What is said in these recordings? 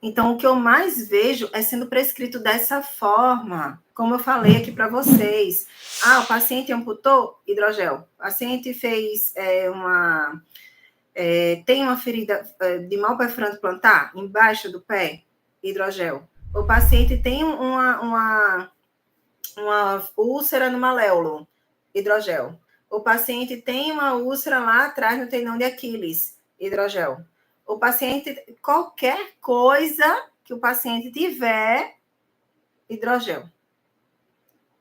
Então, o que eu mais vejo é sendo prescrito dessa forma, como eu falei aqui para vocês. O paciente amputou hidrogel. O paciente fez tem uma ferida de mal perforante plantar embaixo do pé, hidrogel. O paciente tem uma úlcera no maléolo, hidrogel. O paciente tem uma úlcera lá atrás no tendão de Aquiles, hidrogel. O paciente, qualquer coisa que o paciente tiver, hidrogel.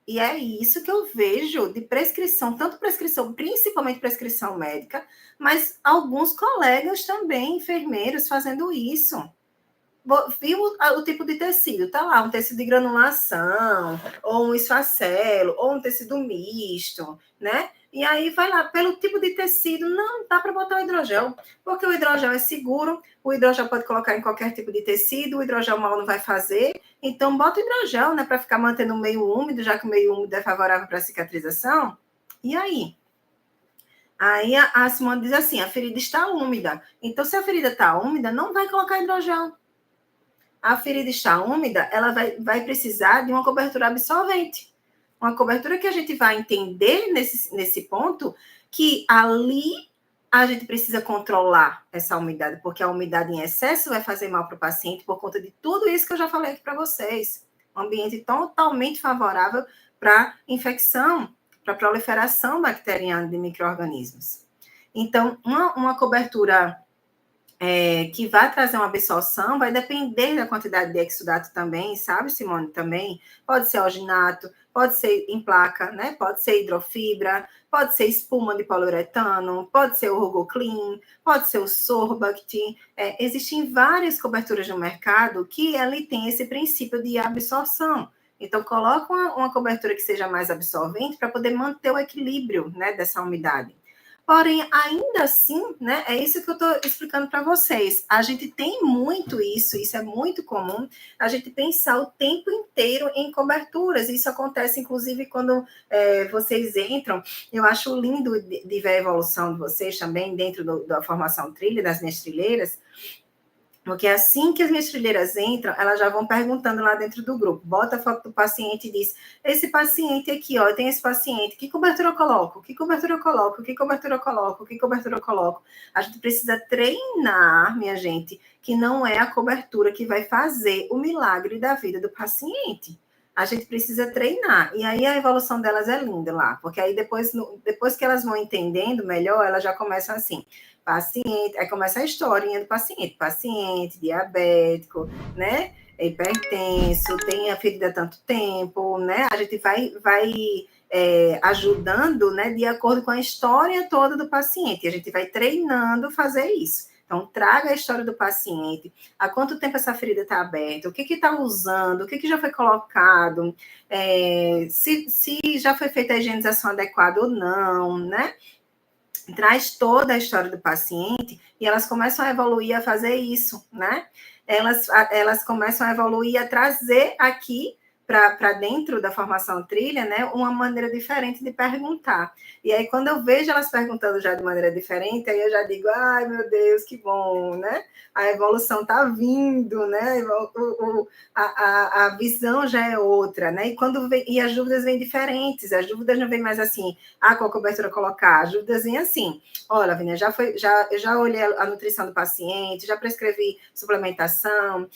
E é isso que eu vejo de prescrição, tanto prescrição, principalmente prescrição médica, mas alguns colegas também, enfermeiros, fazendo isso. Viu o tipo de tecido? Tá lá, um tecido de granulação, ou um esfacelo, ou um tecido misto, né? E aí vai lá, pelo tipo de tecido, não dá para botar o hidrogel, porque o hidrogel é seguro, o hidrogel pode colocar em qualquer tipo de tecido, o hidrogel mal não vai fazer, então bota o hidrogel, né, para ficar mantendo o meio úmido, já que o meio úmido é favorável para a cicatrização. E aí? Aí a Simone diz assim, a ferida está úmida. Então, se a ferida está úmida, não vai colocar hidrogel. A ferida está úmida, ela vai precisar de uma cobertura absorvente. Uma cobertura que a gente vai entender nesse ponto que ali a gente precisa controlar essa umidade, porque a umidade em excesso vai fazer mal para o paciente por conta de tudo isso que eu já falei aqui para vocês. Um ambiente totalmente favorável para infecção, para proliferação bacteriana de micro-organismos. Então, uma cobertura que vai trazer uma absorção, vai depender da quantidade de exudato também, sabe, Simone? Também pode ser alginato, pode ser em placa, né? Pode ser hidrofibra, pode ser espuma de poliuretano, pode ser o Rugoclean, pode ser o Sorbact. Existem várias coberturas no mercado que ele tem esse princípio de absorção. Então, coloca uma cobertura que seja mais absorvente para poder manter o equilíbrio, né, dessa umidade. Porém, ainda assim, né, é isso que eu estou explicando para vocês. A gente tem muito isso é muito comum, a gente pensar o tempo inteiro em coberturas. Isso acontece, inclusive, quando vocês entram. Eu acho lindo de ver a evolução de vocês também dentro da formação trilha, das minhas trilheiras, porque assim que as minhas trilheiras entram, elas já vão perguntando lá dentro do grupo. Bota a foto do paciente e diz, esse paciente aqui, ó, tem esse paciente, que cobertura eu coloco? Que cobertura eu coloco? Que cobertura eu coloco? Que cobertura eu coloco? A gente precisa treinar, minha gente, que não é a cobertura que vai fazer o milagre da vida do paciente. A gente precisa treinar. E aí a evolução delas é linda lá, porque aí depois que elas vão entendendo melhor, elas já começam assim, paciente, aí começa a historinha do paciente diabético, né, hipertenso, tem a ferida há tanto tempo, né, a gente vai ajudando, né, de acordo com a história toda do paciente, a gente vai treinando fazer isso. Então, traga a história do paciente, há quanto tempo essa ferida está aberta, o que está usando, o que já foi colocado, se já foi feita a higienização adequada ou não, né? Traz toda a história do paciente e elas começam a evoluir a fazer isso, né? Elas começam a evoluir a trazer aqui para dentro da formação trilha, né, uma maneira diferente de perguntar. E aí, quando eu vejo elas perguntando já de maneira diferente, aí eu já digo, ai, meu Deus, que bom, né? A evolução está vindo, né? A visão já é outra, né? E as dúvidas vêm diferentes, as dúvidas não vêm mais assim, qual cobertura colocar? As dúvidas vêm assim, olha, Lavínia, eu já olhei a nutrição do paciente, já prescrevi suplementação,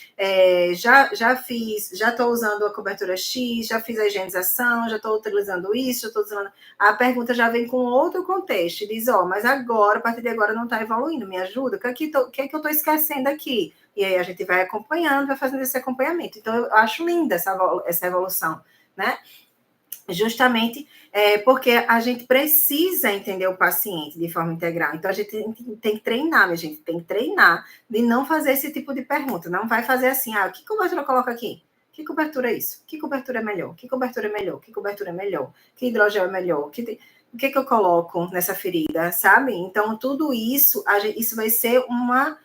já estou usando a cobertura X, já fiz a higienização, já estou utilizando isso, já estou usando... A pergunta já vem com outro contexto, e diz, mas agora, a partir de agora não está evoluindo, me ajuda? O que é que eu estou esquecendo aqui? E aí a gente vai acompanhando, vai fazendo esse acompanhamento. Então, eu acho linda essa evolução, né? Justamente porque a gente precisa entender o paciente de forma integral. Então, a gente tem que treinar, minha gente, tem que treinar de não fazer esse tipo de pergunta. Não vai fazer assim, que cobertura eu coloco aqui? Que cobertura é isso? Que cobertura é melhor? Que cobertura é melhor? Que cobertura é melhor? Que hidrogel é melhor? O que eu coloco nessa ferida, sabe? Então, tudo isso, isso vai ser uma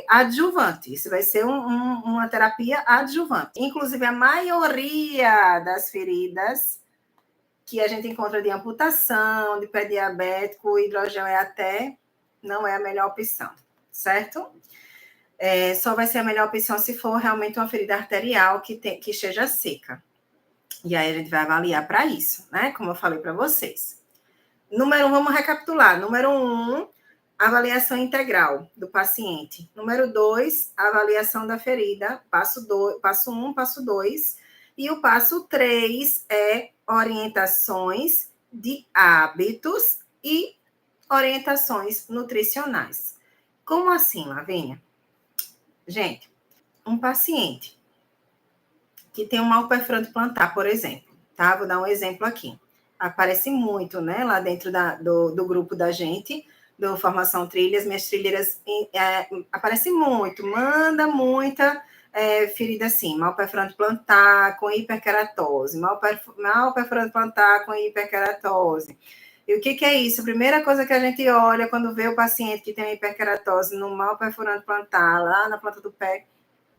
adjuvante. Isso vai ser uma terapia adjuvante. Inclusive, a maioria das feridas que a gente encontra de amputação, de pé diabético, o hidrogel não é a melhor opção, certo? só vai ser a melhor opção se for realmente uma ferida arterial que esteja seca. E aí a gente vai avaliar para isso, né? Como eu falei para vocês. Número 1, vamos recapitular. Número 1, avaliação integral do paciente. Número 2, avaliação da ferida. Passo 1, passo 2. E o passo 3 é orientações de hábitos e orientações nutricionais. Como assim, Lavínia? Gente, um paciente que tem um mal perfurante plantar, por exemplo, tá? Vou dar um exemplo aqui. Aparece muito, né, lá dentro do grupo da gente, do Formação Trilhas, minhas trilheiras, aparece muito, manda muita ferida assim, mal perfurante plantar com hiperkeratose, mal perfurante plantar com hiperkeratose. E o que é isso? A primeira coisa que a gente olha quando vê o paciente que tem hiperkeratose no mal perfurante plantar, lá na planta do pé,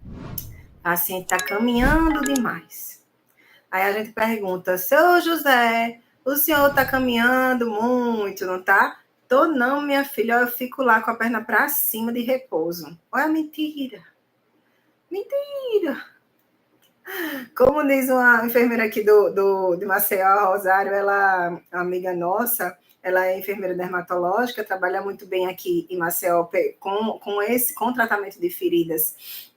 o paciente está caminhando demais. Aí a gente pergunta, seu José, o senhor está caminhando muito, não tá? Tô não, minha filha, eu fico lá com a perna para cima de repouso. Olha, mentira. Mentira. Como diz uma enfermeira aqui de Maceió, Rosário, ela, amiga nossa, ela é enfermeira dermatológica, trabalha muito bem aqui em Maceió com tratamento de feridas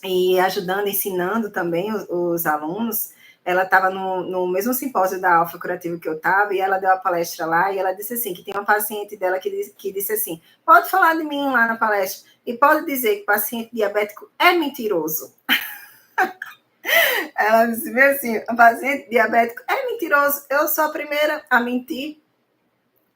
e ajudando, ensinando também os alunos. Ela estava no mesmo simpósio da Alfa Curativo que eu estava, e ela deu a palestra lá, e ela disse assim, que tem uma paciente dela que disse assim, pode falar de mim lá na palestra, e pode dizer que paciente diabético é mentiroso. Ela disse assim, o paciente diabético é mentiroso, eu sou a primeira a mentir.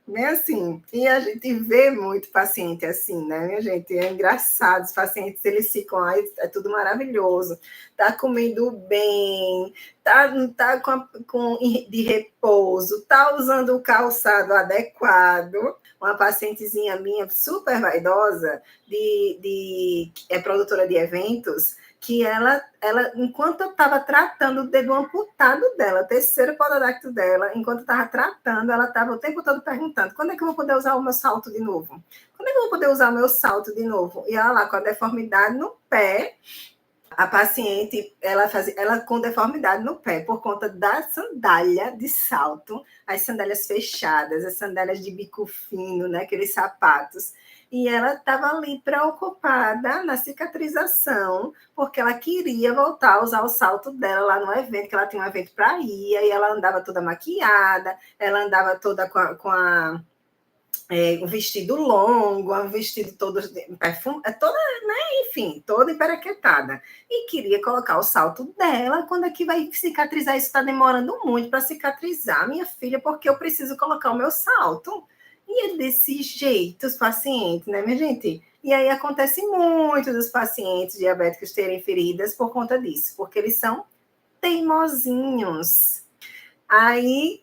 Bem assim, e a gente vê muito paciente assim, né, minha gente? É engraçado, os pacientes, eles ficam lá, é tudo maravilhoso, tá comendo bem, tá de repouso, tá usando o calçado adequado. Uma pacientezinha minha, super vaidosa, é produtora de eventos, que ela enquanto eu estava tratando o dedo amputado dela, o terceiro pododáctilo dela, enquanto eu estava tratando, ela estava o tempo todo perguntando, quando é que eu vou poder usar o meu salto de novo? Quando é que eu vou poder usar o meu salto de novo? E ela lá, com a deformidade no pé, a paciente, ela com deformidade no pé, por conta da sandália de salto, as sandálias fechadas, as sandálias de bico fino, né, aqueles sapatos, e ela estava ali preocupada na cicatrização, porque ela queria voltar a usar o salto dela lá no evento, que ela tinha um evento para ir, e ela andava toda maquiada, ela andava toda um vestido longo, um vestido todo perfume, toda, né, enfim, toda emperaquetada. E queria colocar o salto dela. Quando é que vai cicatrizar? Isso está demorando muito para cicatrizar, minha filha, porque eu preciso colocar o meu salto. E é desse jeito os pacientes, né, minha gente? E aí acontece muito dos pacientes diabéticos terem feridas por conta disso, porque eles são teimosinhos. Aí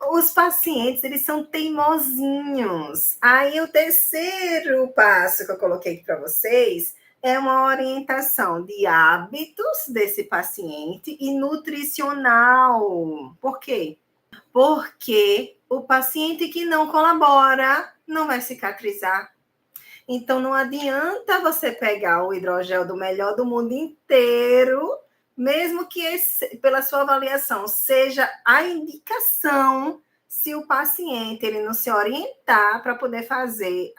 os pacientes, eles são teimosinhos. Aí o terceiro passo que eu coloquei aqui para vocês é uma orientação de hábitos desse paciente e nutricional. Por quê? Porque o paciente que não colabora não vai cicatrizar. Então, não adianta você pegar o hidrogel do melhor do mundo inteiro, mesmo que pela sua avaliação seja a indicação, se o paciente ele não se orientar para poder fazer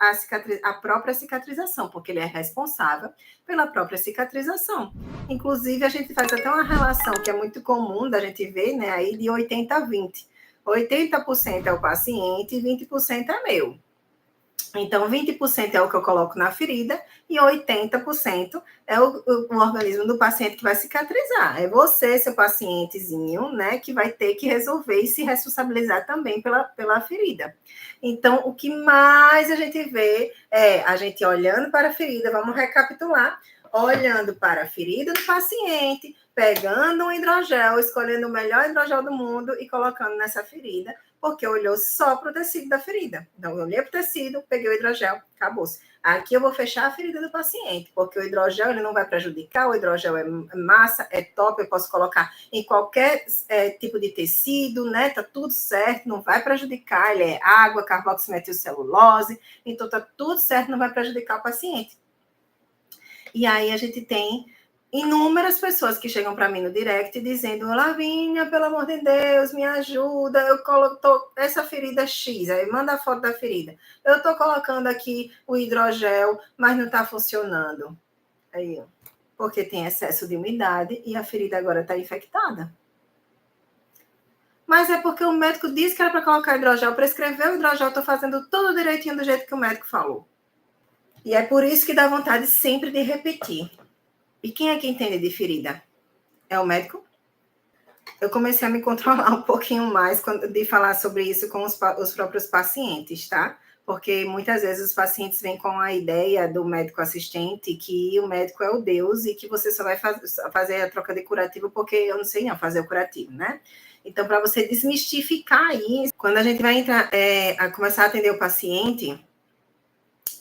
a própria cicatrização, porque ele é responsável pela própria cicatrização. Inclusive, a gente faz até uma relação que é muito comum da gente ver, né, aí de 80 a 20. 80% é o paciente e 20% é meu. Então, 20% é o que eu coloco na ferida e 80% é o organismo do paciente que vai cicatrizar. É você, seu pacientezinho, né, que vai ter que resolver e se responsabilizar também pela ferida. Então, o que mais a gente vê é a gente olhando para a ferida, vamos recapitular, olhando para a ferida do paciente, pegando um hidrogel, escolhendo o melhor hidrogel do mundo e colocando nessa ferida, porque olhou só para o tecido da ferida. Então, eu olhei para o tecido, peguei o hidrogel, acabou-se. Aqui eu vou fechar a ferida do paciente, porque o hidrogel ele não vai prejudicar, o hidrogel é massa, é top, eu posso colocar em qualquer tipo de tecido, né? Tá tudo certo, não vai prejudicar, ele é água, carboximetilcelulose, então tá tudo certo, não vai prejudicar o paciente. E aí a gente tem inúmeras pessoas que chegam para mim no direct dizendo: Lavínia, pelo amor de Deus, me ajuda, eu coloco essa ferida X, aí manda a foto da ferida. Eu estou colocando aqui o hidrogel, mas não está funcionando. Aí, porque tem excesso de umidade e a ferida agora está infectada. Mas é porque o médico disse que era para colocar hidrogel, prescreveu o hidrogel, estou fazendo tudo direitinho do jeito que o médico falou. E é por isso que dá vontade sempre de repetir. E quem é que entende de ferida? É o médico? Eu comecei a me controlar um pouquinho mais de falar sobre isso com os próprios pacientes, tá? Porque muitas vezes os pacientes vêm com a ideia do médico assistente que o médico é o Deus e que você só vai fazer a troca de curativo porque eu não sei não fazer o curativo, né? Então, para você desmistificar isso, quando a gente vai entrar, a começar a atender o paciente,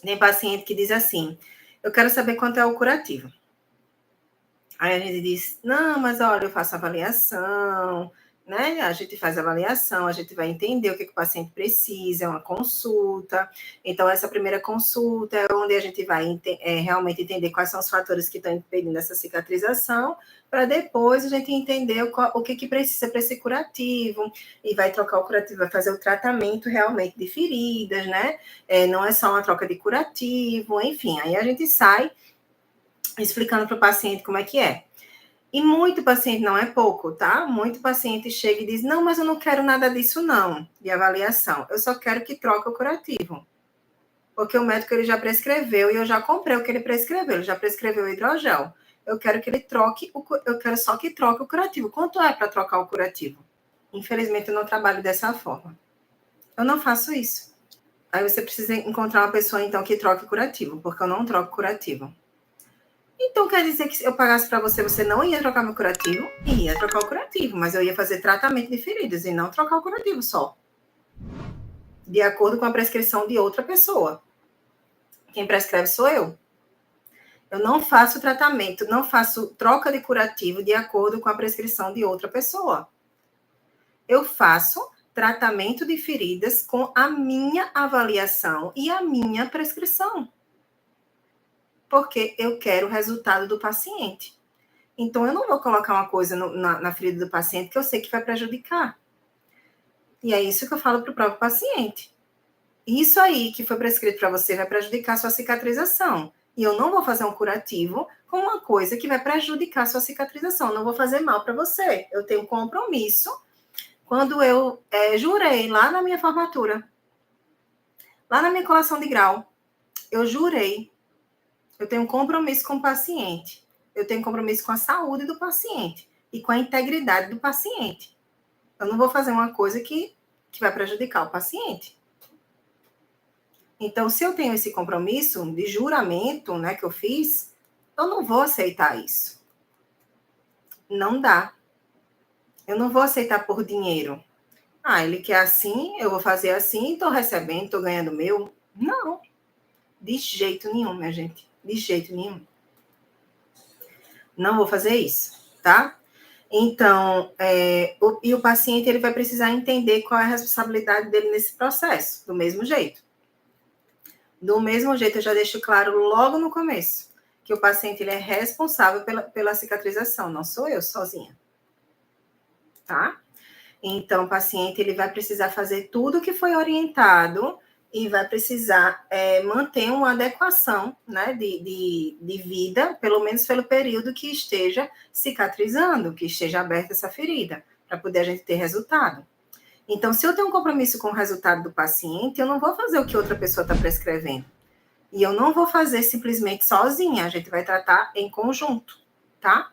tem paciente que diz assim: eu quero saber quanto é o curativo. Aí a gente diz: não, mas olha, eu faço avaliação, né? A gente faz avaliação, a gente vai entender o que o paciente precisa, é uma consulta. Então, essa primeira consulta é onde a gente vai realmente entender quais são os fatores que estão impedindo essa cicatrização, para depois a gente entender o que precisa para esse curativo, e vai trocar o curativo, vai fazer o tratamento realmente de feridas, né? Não é só uma troca de curativo, enfim, aí a gente sai explicando para o paciente como é que é. E muito paciente, não é pouco, tá? Muito paciente chega e diz: não, mas eu não quero nada disso não, de avaliação. Eu só quero que troque o curativo. Porque o médico ele já prescreveu e eu já comprei o que ele prescreveu. Ele já prescreveu o hidrogel. Eu quero que ele troque, eu quero só que troque o curativo. Quanto é para trocar o curativo? Infelizmente, eu não trabalho dessa forma. Eu não faço isso. Aí você precisa encontrar uma pessoa, então, que troque o curativo, porque eu não troco curativo. Então, quer dizer que se eu pagasse para você, você não ia trocar meu curativo? Ia trocar o curativo, mas eu ia fazer tratamento de feridas e não trocar o curativo só. De acordo com a prescrição de outra pessoa. Quem prescreve sou eu. Eu não faço tratamento, não faço troca de curativo de acordo com a prescrição de outra pessoa. Eu faço tratamento de feridas com a minha avaliação e a minha prescrição. Porque eu quero o resultado do paciente. Então, eu não vou colocar uma coisa na ferida do paciente que eu sei que vai prejudicar. E é isso que eu falo para o próprio paciente. Isso aí que foi prescrito para você vai prejudicar a sua cicatrização. E eu não vou fazer um curativo com uma coisa que vai prejudicar a sua cicatrização. Não vou fazer mal para você. Eu tenho um compromisso. Quando eu jurei lá na minha formatura, lá na minha colação de grau, eu jurei. Eu tenho um compromisso com o paciente. Eu tenho um compromisso com a saúde do paciente e com a integridade do paciente. Eu não vou fazer uma coisa que vai prejudicar o paciente. Então, se eu tenho esse compromisso de juramento, né, que eu fiz, eu não vou aceitar isso. Não dá. Eu não vou aceitar por dinheiro. Ah, ele quer assim, eu vou fazer assim, estou recebendo, estou ganhando meu. Não. De jeito nenhum, minha gente. De jeito nenhum. Não vou fazer isso, tá? Então, o paciente ele vai precisar entender qual é a responsabilidade dele nesse processo, do mesmo jeito. Do mesmo jeito, eu já deixo claro logo no começo, que o paciente ele é responsável pela cicatrização, não sou eu sozinha. Tá? Então, o paciente ele vai precisar fazer tudo o que foi orientado e vai precisar manter uma adequação, né, de vida, pelo menos pelo período que esteja cicatrizando, que esteja aberta essa ferida, para poder a gente ter resultado. Então, se eu tenho um compromisso com o resultado do paciente, eu não vou fazer o que outra pessoa está prescrevendo. E eu não vou fazer simplesmente sozinha, a gente vai tratar em conjunto, tá?